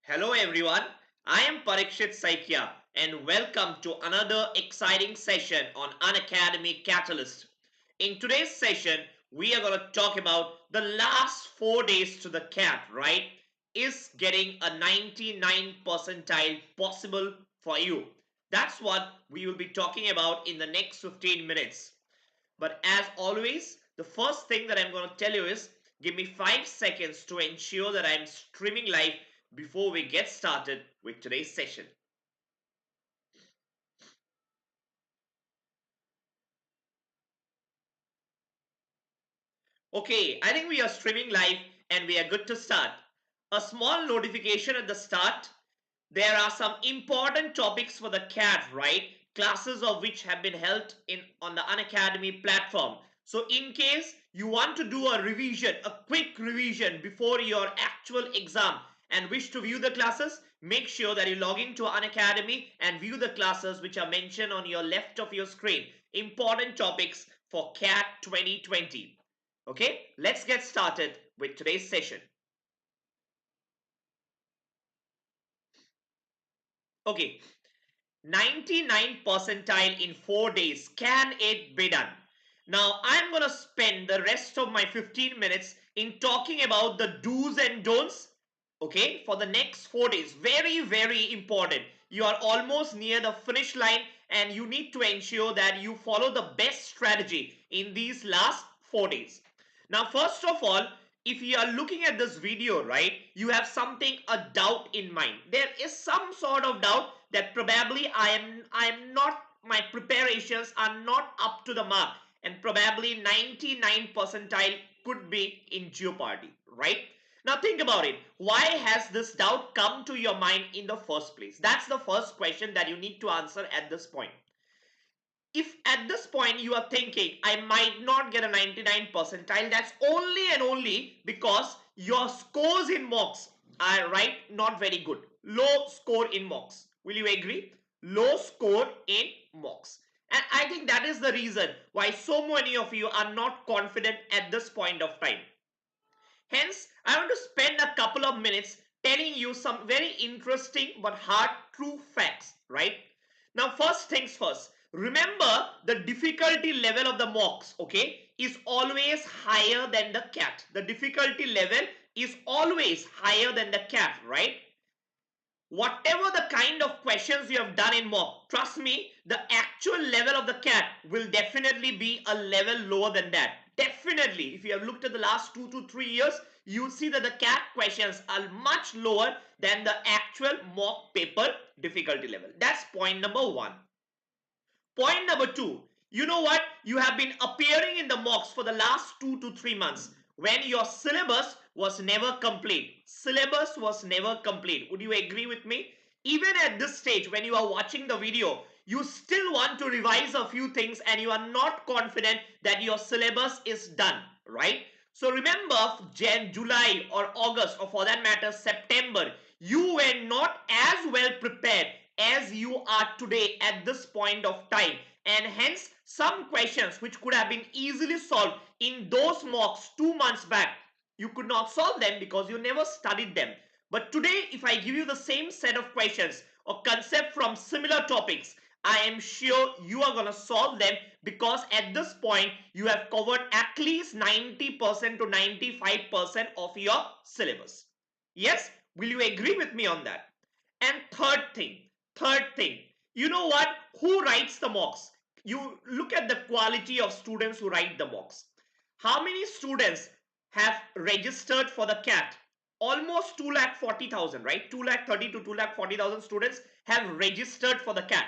Hello everyone, I am Parikshit Saikia and welcome to another exciting session on Unacademy CAT-alyst. In today's session, we are going to talk about the last 4 days to the CAT, right? Is getting a 99 percentile possible for you? That's what we will be talking about in the next 15 minutes. But as always, the first thing that I'm going to tell you is give me 5 seconds to ensure that I'm streaming live before we get started with today's session. Okay, I think we are streaming live and we are good to start. A small notification at the start. There are some important topics for the CAT, right? Classes of which have been held in on the Unacademy platform. So in case you want to do a revision, a quick revision before your actual exam and wish to view the classes, make sure that you log into Unacademy and view the classes which are mentioned on your left of your screen. Important topics for CAT 2020. Okay, let's get started with today's session. Okay, 99 percentile in 4 days. Can it be done? Now, I'm going to spend the rest of my 15 minutes in talking about the do's and don'ts, okay, for the next 4 days. Very, very important. You are almost near the finish line and you need to ensure that you follow the best strategy in these last 4 days. Now, first of all, if you are looking at this video, right, you have something, a doubt in mind. There is some sort of doubt that probably I am not, my preparations are not up to the mark and probably 99 percentile could be in jeopardy, right? Now think about it. Why has this doubt come to your mind in the first place? That's the first question that you need to answer at this point. If at this point you are thinking I might not get a 99 percentile, that's only and only because your scores in mocks are right not very good. Low score in mocks. Will you agree? Low score in mocks. And I think that is the reason why so many of you are not confident at this point of time. Hence, I want to spend a couple of minutes telling you some very interesting but hard true facts, right? Now, first things first. Remember, the difficulty level of the mocks, okay, is always higher than the CAT. The difficulty level is always higher than the CAT, right? Whatever the kind of questions you have done in mock, trust me, the actual level of the CAT will definitely be a level lower than that. Definitely, if you have looked at the last 2 to 3 years, you'll see that the CAT questions are much lower than the actual mock paper difficulty level. That's point number one. Point number two, you know what? You have been appearing in the mocks for the last 2 to 3 months when your syllabus was never complete. Syllabus was never complete. Would you agree with me? Even at this stage, when you are watching the video, you still want to revise a few things and you are not confident that your syllabus is done, right? So remember, July or August, or for that matter, September, you were not as well prepared as you are today at this point of time, and hence some questions which could have been easily solved in those mocks 2 months back, you could not solve them because you never studied them. But today, if I give you the same set of questions or concept from similar topics, I am sure you are going to solve them because at this point you have covered at least 90% to 95% of your syllabus. Yes, will you agree with me on that? And third thing, you know what? Who writes the mocks? You look at the quality of students who write the mocks. How many students have registered for the CAT? Almost 2,40,000, right? 2,30,000 to 2,40,000 students have registered for the CAT.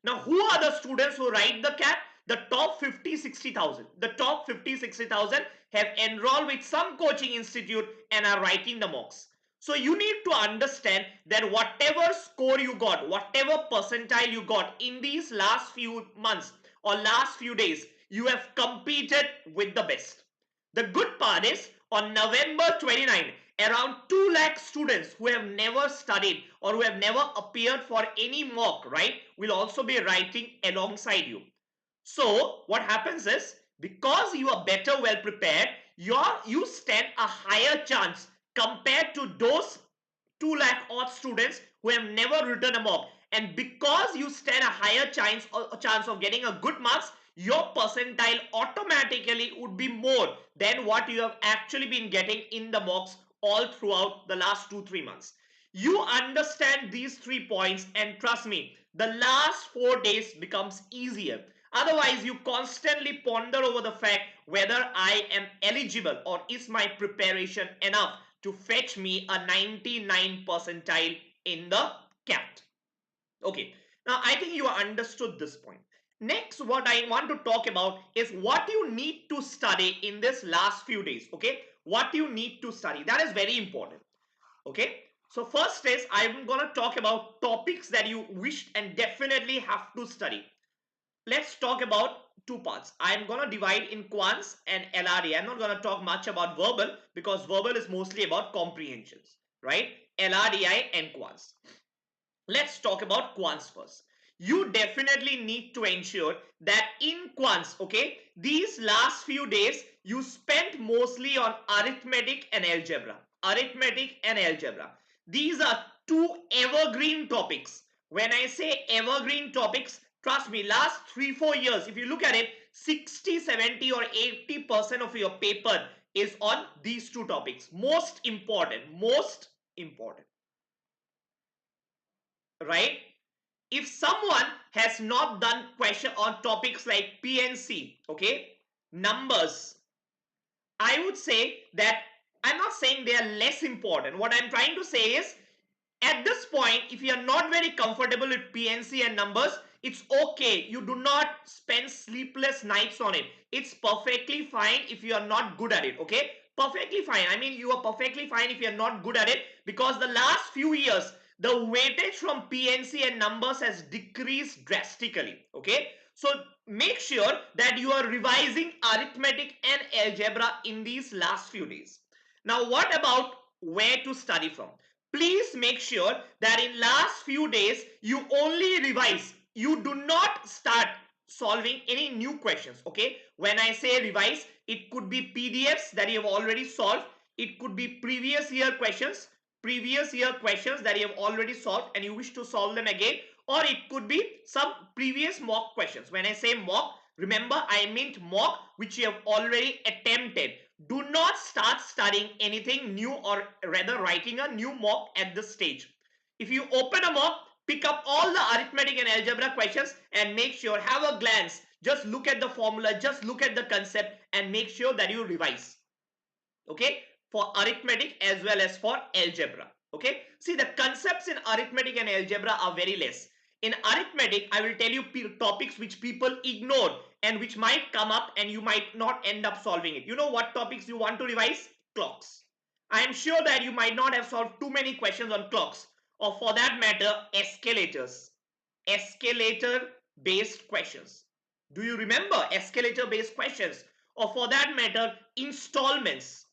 Now, who are the students who write the CAT? The top 50, 60,000. The top 50, 60,000 have enrolled with some coaching institute and are writing the mocks. So you need to understand that whatever score you got, whatever percentile you got in these last few months or last few days, you have competed with the best. The good part is on November 29, around 2 lakh students who have never studied or who have never appeared for any mock, right, will also be writing alongside you. So what happens is because you are better well prepared, you stand a higher chance compared to those 2 lakh odd students who have never written a mock, and because you stand a higher chance of getting a good marks, your percentile automatically would be more than what you have actually been getting in the mocks all throughout the last 2-3 months. You understand these 3 points, and trust me, the last 4 days becomes easier. Otherwise, you constantly ponder over the fact whether I am eligible or is my preparation enough to fetch me a 99 percentile in the CAT. Okay, now I think you understood this point. Next, what I want to talk about is what you need to study in this last few days. Okay, what you need to study, that is very important. Okay, so first is I'm going to talk about topics that you wish and definitely have to study. Let's talk about 2 parts. I'm going to divide in quants and LRD. I'm not going to talk much about verbal because verbal is mostly about comprehensions, right? LRDI and quants. Let's talk about quants first. You definitely need to ensure that in quants, okay, these last few days you spent mostly on arithmetic and algebra. Arithmetic and algebra. These are 2 evergreen topics. When I say evergreen topics, trust me, last 3-4 years, if you look at it, 60, 70 or 80% of your paper is on these 2 topics. Most important. Right? If someone has not done question on topics like PNC, okay, numbers, I would say that I'm not saying they are less important. What I'm trying to say is, at this point, if you are not very comfortable with PNC and numbers, it's okay. You do not spend sleepless nights on it. It's perfectly fine if you are not good at it, okay? Perfectly fine. I mean, you are perfectly fine if you are not good at it, because the last few years, the weightage from PNC and numbers has decreased drastically, okay? So make sure that you are revising arithmetic and algebra in these last few days. Now, what about where to study from? Please make sure that in last few days you only revise. You do not start solving any new questions. Okay, when I say revise, it could be PDFs that you have already solved. It could be previous year questions that you have already solved and you wish to solve them again, or it could be some previous mock questions. When I say mock, remember I meant mock which you have already attempted. Do not start studying anything new, or rather writing a new mock at this stage. If you open a mock, pick up all the arithmetic and algebra questions and make sure, have a glance, just look at the formula, just look at the concept and make sure that you revise. Okay, for arithmetic as well as for algebra. Okay, see, the concepts in arithmetic and algebra are very less. In arithmetic, I will tell you topics which people ignore and which might come up and you might not end up solving it. You know what topics you want to revise? Clocks. I am sure that you might not have solved too many questions on clocks, or for that matter, escalators. Escalator based questions. Do you remember escalator based questions? Or for that matter, installments.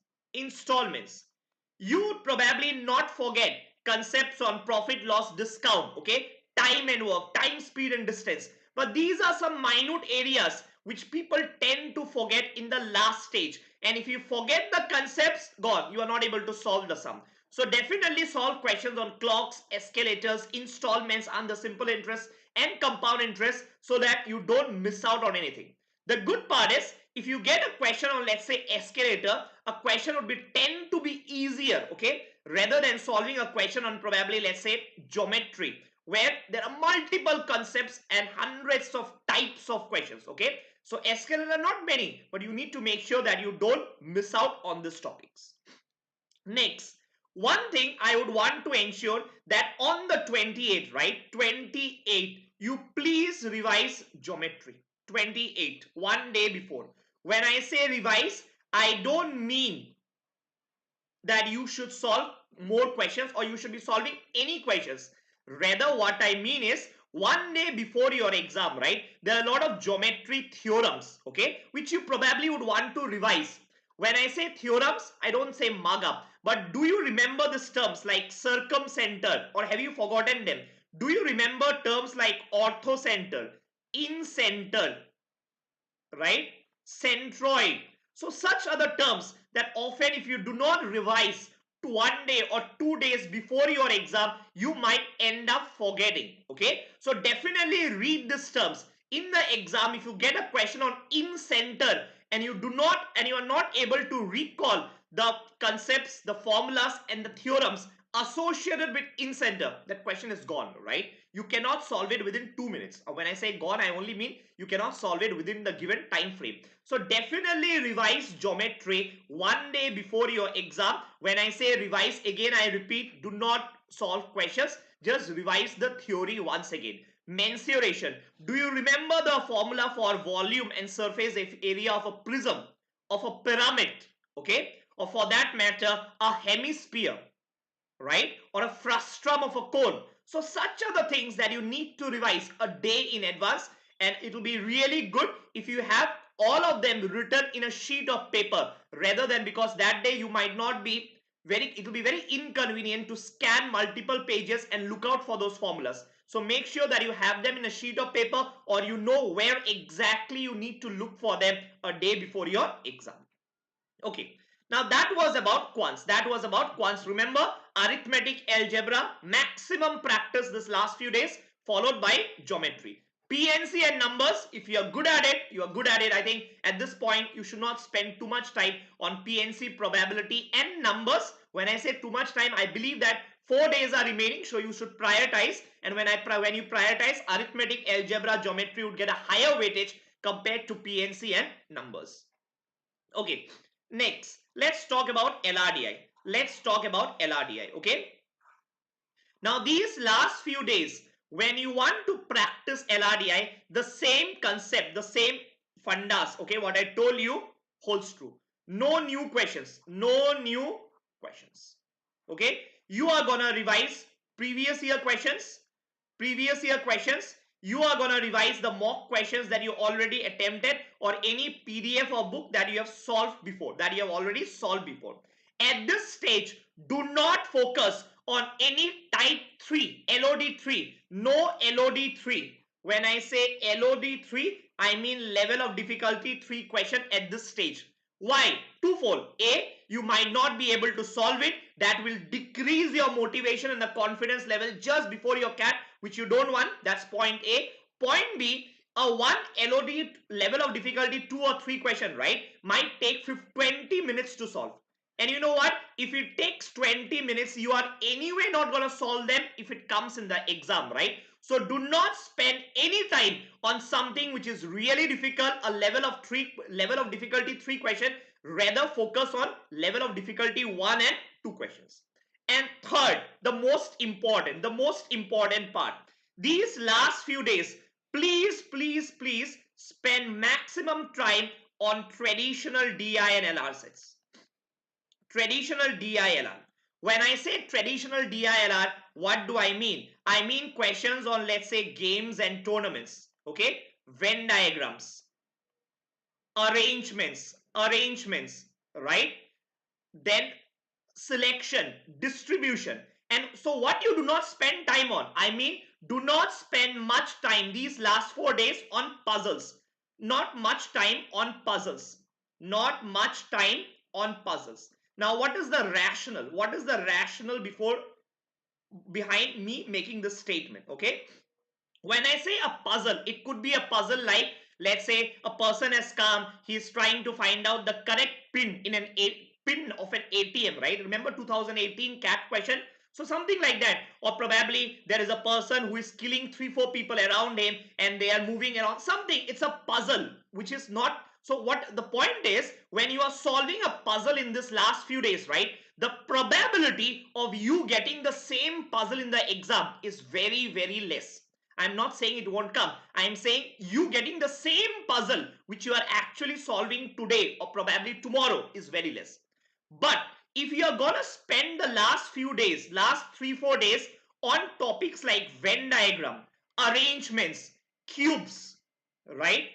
You would probably not forget concepts on profit loss discount, okay, time and work, time, speed and distance, but these are some minute areas which people tend to forget in the last stage, and if you forget the concepts, gone, you are not able to solve the sum. So definitely solve questions on clocks, escalators, installments and the simple interest and compound interest, so that you don't miss out on anything. The good part is, if you get a question on, let's say, escalator, a question would be tend to be easier, okay, rather than solving a question on probably, let's say, geometry, where there are multiple concepts and hundreds of types of questions. Okay, so escalator are not many, but you need to make sure that you don't miss out on these topics. Next, one thing I would want to ensure that on the 28th, right, 28, you please revise geometry. 28, one day before. When I say revise, I don't mean that you should solve more questions or you should be solving any questions. Rather, what I mean is, one day before your exam, right, there are a lot of geometry theorems, okay, which you probably would want to revise. When I say theorems, I don't say mug up, but do you remember these terms like circumcenter, or have you forgotten them? Do you remember terms like orthocenter, incenter, right? Centroid. So such are the terms that often, if you do not revise, one day or 2 days before your exam, you might end up forgetting. Okay, so definitely read these terms. In the exam, if you get a question on in center and you are not able to recall the concepts, the formulas and the theorems associated with in center, that question is gone, right? You cannot solve it within 2 minutes. When I say gone, I only mean you cannot solve it within the given time frame. So definitely revise geometry one day before your exam. When I say revise, again I repeat, do not solve questions, just revise the theory once again. Mensuration. Do you remember the formula for volume and surface area of a prism, of a pyramid, okay, or for that matter a hemisphere, right, or a frustrum of a cone? So such are the things that you need to revise a day in advance, and it will be really good if you have all of them written in a sheet of paper, rather than, because that day you might not be very, it will be very inconvenient to scan multiple pages and look out for those formulas. So make sure that you have them in a sheet of paper, or you know where exactly you need to look for them a day before your exam. Okay, now that was about quants. That was about quants. Remember, arithmetic, algebra, maximum practice this last few days, followed by geometry. PNC and numbers, if you are good at it, you are good at it. I think at this point, you should not spend too much time on PNC, probability and numbers. When I say too much time, I believe that 4 days are remaining, so you should prioritize. And when you prioritize, arithmetic, algebra, geometry would get a higher weightage compared to PNC and numbers. Okay, next, let's talk about LRDI. Let's talk about LRDI, okay? Now, these last few days, when you want to practice LRDI, the same concept, the same fundas, okay, what I told you holds true. No new questions, no new questions, okay? You are gonna revise previous year questions, you are going to revise the mock questions that you already attempted, or any PDF or book that you have solved before, that you have already solved before. At this stage, do not focus on any type 3, LOD3, no LOD3. When I say LOD3, I mean level of difficulty 3 question at this stage. Why? Twofold. A, you might not be able to solve it. That will decrease your motivation and the confidence level just before your CAT, which you don't want. That's point A. Point B, a 1 LOD level of difficulty 2 or 3 question, right, might take 20 minutes to solve. And you know what? If it takes 20 minutes, you are anyway not going to solve them if it comes in the exam, right? So do not spend any time on something which is really difficult, a level of difficulty 3 question. Rather focus on level of difficulty 1 and 2 questions. And third, the most important part. These last few days, please spend maximum time on traditional DI and LR sets. Traditional DILR. When I say traditional DILR, what do I mean? I mean questions on, let's say, games and tournaments, okay? Venn diagrams, arrangements, right? Then selection, distribution. And so what you do not spend time on, I mean, do not spend much time these last 4 days on puzzles. Not much time on puzzles. Not much time on puzzles. Now, what is the rationale? What is the rationale behind me making this statement? Okay. When I say a puzzle, it could be a puzzle like, let's say a person has come, he's trying to find out the correct pin in pin of an ATM, right? Remember 2018 CAT question? So something like that. Or probably there is a person who is killing 3-4 people around him and they are moving around. Something, it's a puzzle, which is not. So what the point is, when you are solving a puzzle in this last few days, right, the probability of you getting the same puzzle in the exam is very less. I'm not saying it won't come. I'm saying you getting the same puzzle which you are actually solving today or probably tomorrow is very less. But if you are gonna spend the last few days, last 3-4 days on topics like Venn diagram, arrangements, cubes, right,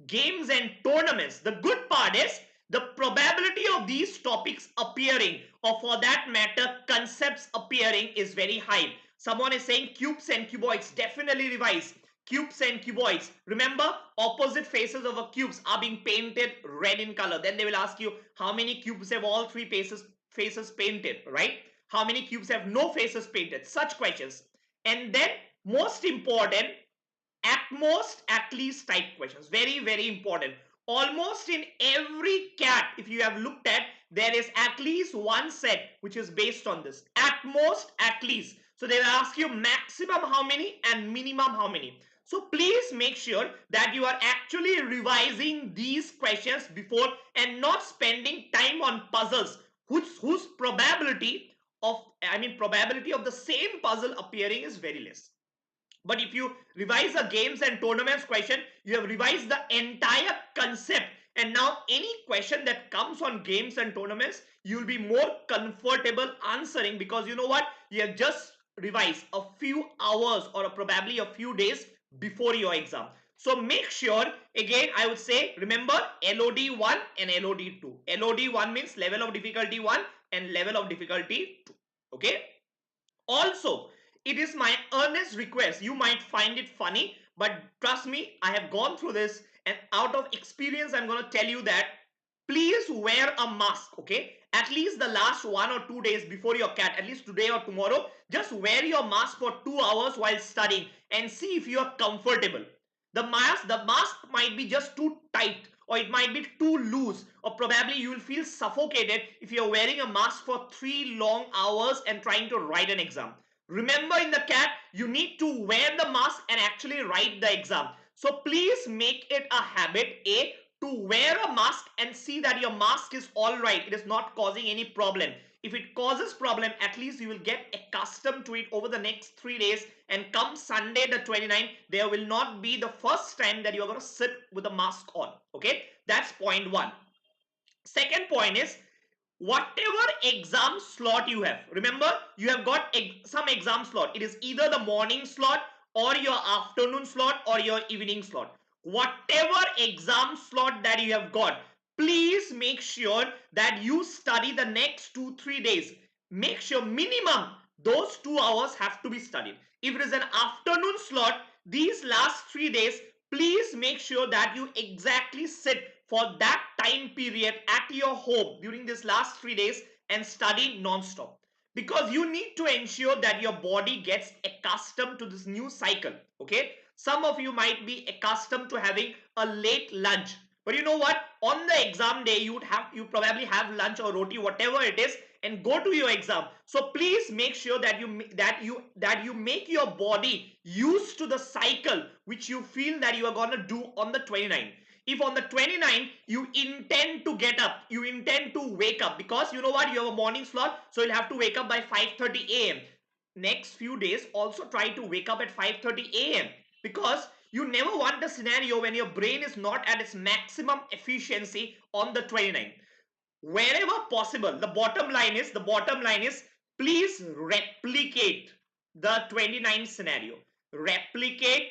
games and tournaments, the good part is the probability of these topics appearing, or for that matter concepts appearing, is very high. Someone is saying cubes and cuboids, definitely revise. Cubes and cuboids. Remember, opposite faces of a cubes are being painted red in color. Then they will ask you how many cubes have all 3 faces painted, right? How many cubes have no faces painted? Such questions. And then most important, at most, at least type questions. Very, very important. Almost in every CAT, if you have looked at, there is at least one set which is based on this. At most, at least. So they will ask you maximum how many and minimum how many. So please make sure that you are actually revising these questions before and not spending time on puzzles whose probability of the same puzzle appearing is very less. But if you revise the games and tournaments question, you have revised the entire concept. And now any question that comes on games and tournaments, you will be more comfortable answering, because you know what? You have just revised a few hours or probably a few days before your exam. So make sure, again, I would say, remember LOD 1 and LOD 2. LOD 1 means level of difficulty 1 and level of difficulty 2. Okay. Also, it is my earnest request. You might find it funny, but trust me, I have gone through this, and out of experience, I'm going to tell you that please wear a mask, okay? At least the last 1 or 2 days before your CAT, at least today or tomorrow, just wear your mask for 2 hours while studying and see if you are comfortable. The mask might be just too tight, or it might be too loose, or probably you will feel suffocated if you're wearing a mask for 3 long hours and trying to write an exam. Remember, in the CAT, you need to wear the mask and actually write the exam. So please make it a habit, A, to wear a mask and see that your mask is all right. It is not causing any problem. If it causes problem, at least you will get accustomed to it over the next 3 days, and come Sunday the 29th, there will not be the first time that you are going to sit with a mask on. Okay, that's point 1. Second point is, whatever exam slot you have, remember, you have got some exam slot. It is either the morning slot or your afternoon slot or your evening slot. Whatever exam slot that you have got, please make sure that you study the next 2-3 days. Make sure minimum those 2 hours have to be studied. If it is an afternoon slot, these last 3 days, please make sure that you exactly sit for that time period at your home during these last 3 days and study non-stop, because you need to ensure that your body gets accustomed to this new cycle. Okay, some of you might be accustomed to having a late lunch, but you know what, on the exam day you probably have lunch or roti, whatever it is, and go to your exam. So please make sure that you make your body used to the cycle which you feel that you are going to do on the 29th. If on the 29th you intend to get up, you intend to wake up, because you know what, you have a morning slot, so you'll have to wake up by 5:30 a.m. Next few days also try to wake up at 5:30 a.m. because you never want a scenario when your brain is not at its maximum efficiency on the 29th. Wherever possible, the bottom line is please replicate the 29th scenario. Replicate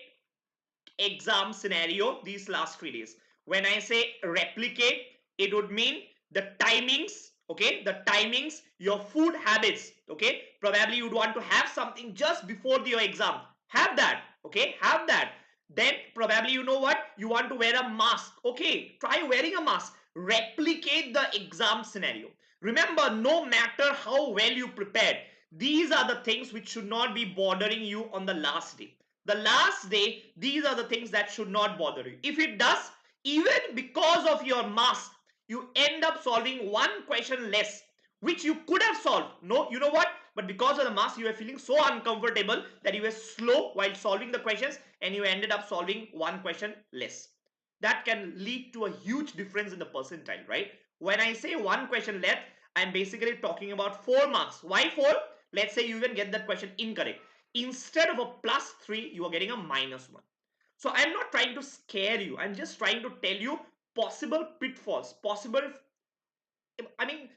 exam scenario these last 3 days. When I say replicate, it would mean the timings, okay, the timings, your food habits, okay, probably you'd want to have something just before your exam, have that, okay, have that. Then probably, you know what, you want to wear a mask, okay, try wearing a mask. Replicate the exam scenario. Remember, no matter how well you prepared, these are the things which should not be bothering you on the last day. The last day, these are the things that should not bother you. If it does, even because of your mask, you end up solving one question less, which you could have solved. No, you know what? But because of the mask, you were feeling so uncomfortable that you were slow while solving the questions, and you ended up solving one question less. That can lead to a huge difference in the percentile, right? When I say one question less, I'm basically talking about 4 marks. Why 4? Let's say you even get that question incorrect. Instead of a +3, you are getting a -1. So I'm not trying to scare you. I'm just trying to tell you possible pitfalls,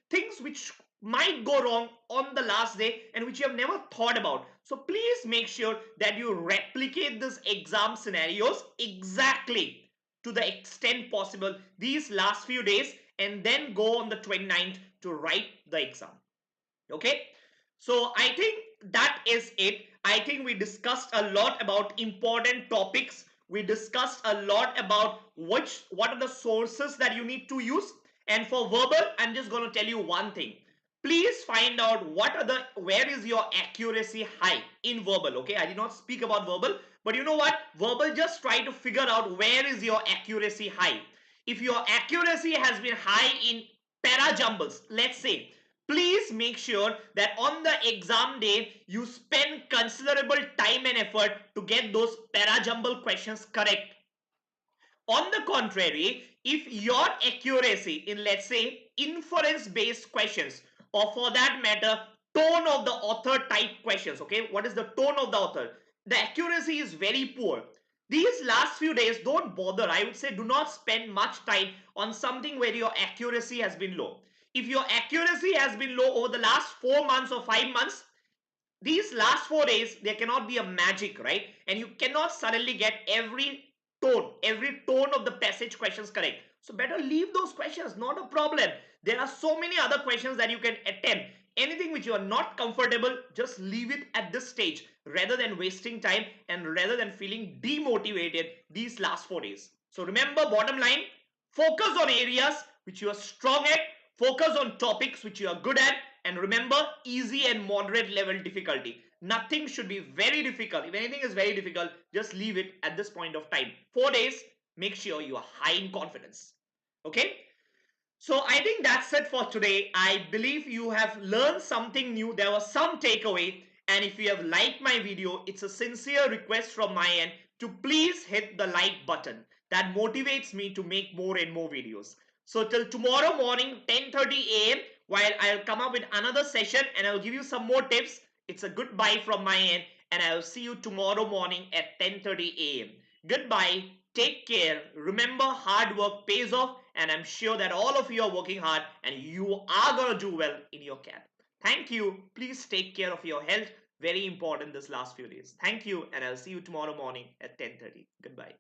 things which might go wrong on the last day and which you have never thought about. So please make sure that you replicate these exam scenarios exactly to the extent possible these last few days, and then go on the 29th to write the exam. Okay, so I think that is it. I think we discussed a lot about important topics. We discussed a lot about what are the sources that you need to use. And for verbal, I'm just going to tell you one thing. please find out where is your accuracy high in verbal. Okay, I did not speak about verbal, but you know what, verbal, just try to figure out where is your accuracy high. If your accuracy has been high in para jumbles, let's say, please make sure that on the exam day you spend considerable time and effort to get those para jumble questions correct. On the contrary, if your accuracy in, let's say, inference based questions, or for that matter, tone of the author type questions, okay, what is the tone of the author, the accuracy is very poor, these last few days, don't bother. I would say do not spend much time on something where your accuracy has been low. If your accuracy has been low over the last 4 months or 5 months, these last 4 days, there cannot be a magic, right? And you cannot suddenly get every tone of the passage questions correct. So better leave those questions, not a problem. There are so many other questions that you can attempt. Anything which you are not comfortable, just leave it at this stage rather than wasting time and rather than feeling demotivated these last 4 days. So remember, bottom line, focus on areas which you are strong at, focus on topics which you are good at, and remember, easy and moderate level difficulty. Nothing should be very difficult. If anything is very difficult, just leave it at this point of time. 4 days, make sure you are high in confidence. Okay? So I think that's it for today. I believe you have learned something new. There was some takeaway. And if you have liked my video, it's a sincere request from my end to please hit the like button. That motivates me to make more and more videos. So till tomorrow morning, 10:30 a.m., while I'll come up with another session and I'll give you some more tips. It's a goodbye from my end, and I'll see you tomorrow morning at 10:30 a.m. Goodbye. Take care. Remember, hard work pays off, and I'm sure that all of you are working hard and you are going to do well in your CAT. Thank you. Please take care of your health. Very important this last few days. Thank you, and I'll see you tomorrow morning at 10:30. Goodbye.